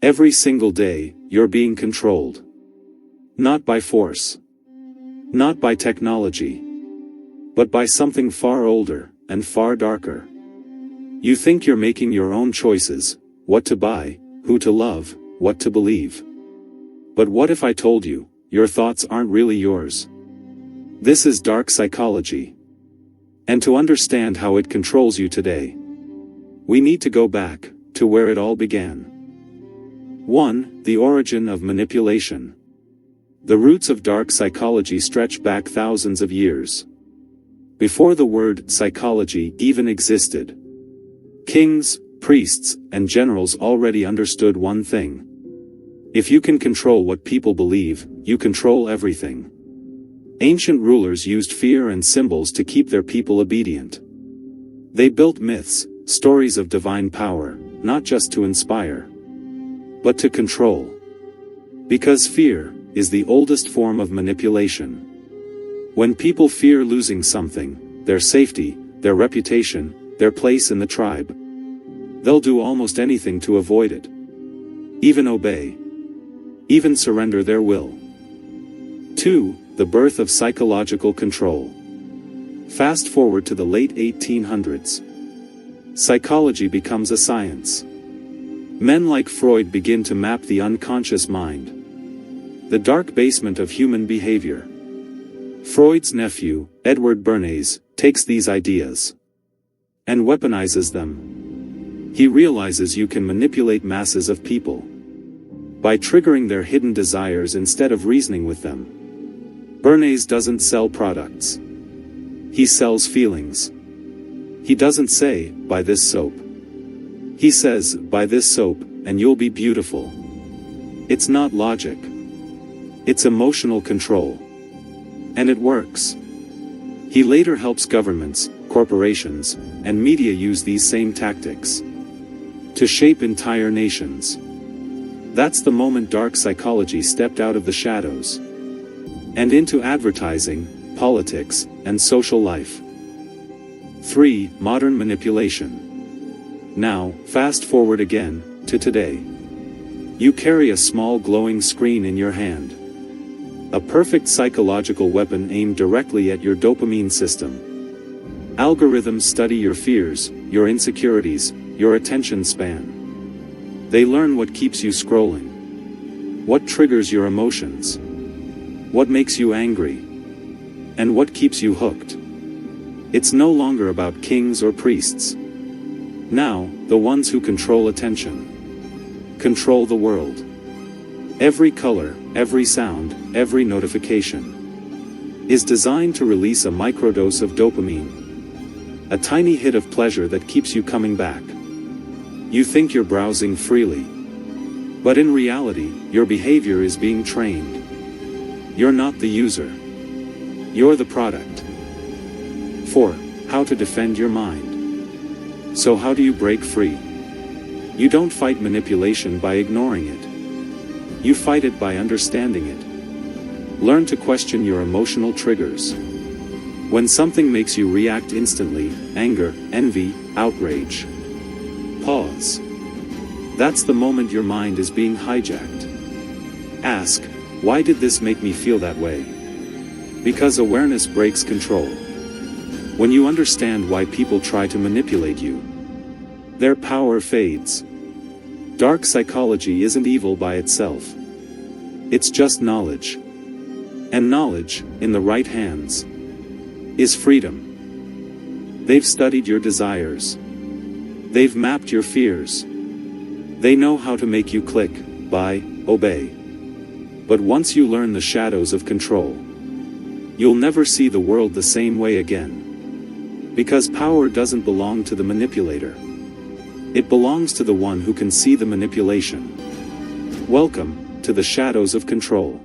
Every single day, you're being controlled. Not by force. Not by technology. But by something far older, and far darker. You think you're making your own choices, what to buy, who to love, what to believe. But what if I told you, your thoughts aren't really yours? This is dark psychology. And to understand how it controls you today, we need to go back to where it all began. 1. The origin of manipulation. The roots of dark psychology stretch back thousands of years. Before the word psychology even existed, kings, priests, and generals already understood one thing. If you can control what people believe, you control everything. Ancient rulers used fear and symbols to keep their people obedient. They built myths, stories of divine power, not just to inspire, but to control. Because fear is the oldest form of manipulation. When people fear losing something, their safety, their reputation, their place in the tribe, they'll do almost anything to avoid it. Even obey. Even surrender their will. 2. The birth of psychological control. Fast forward to the late 1800s. Psychology becomes a science. Men like Freud begin to map the unconscious mind, the dark basement of human behavior. Freud's nephew, Edward Bernays, takes these ideas and weaponizes them. He realizes you can manipulate masses of people by triggering their hidden desires instead of reasoning with them. Bernays doesn't sell products. He sells feelings. He doesn't say, buy this soap. He says, buy this soap, and you'll be beautiful. It's not logic. It's emotional control. And it works. He later helps governments, corporations, and media use these same tactics to shape entire nations. That's the moment dark psychology stepped out of the shadows and into advertising, politics, and social life. 3. Modern manipulation. Now, fast forward again, to today. You carry a small glowing screen in your hand. A perfect psychological weapon aimed directly at your dopamine system. Algorithms study your fears, your insecurities, your attention span. They learn what keeps you scrolling, what triggers your emotions, what makes you angry, and what keeps you hooked. It's no longer about kings or priests. Now, the ones who control attention control the world. Every color, every sound, every notification is designed to release a microdose of dopamine, a tiny hit of pleasure that keeps you coming back. You think you're browsing freely, but in reality, your behavior is being trained. You're not the user. You're the product. 4. How to defend your mind. So how do you break free? You don't fight manipulation by ignoring it. You fight it by understanding it. Learn to question your emotional triggers. When something makes you react instantly, anger, envy, outrage, pause. That's the moment your mind is being hijacked. Ask, why did this make me feel that way? Because awareness breaks control. When you understand why people try to manipulate you, their power fades. Dark psychology isn't evil by itself. It's just knowledge. And knowledge, in the right hands, is freedom. They've studied your desires. They've mapped your fears. They know how to make you click, buy, obey. But once you learn the shadows of control, you'll never see the world the same way again. Because power doesn't belong to the manipulator. It belongs to the one who can see the manipulation. Welcome to the shadows of control.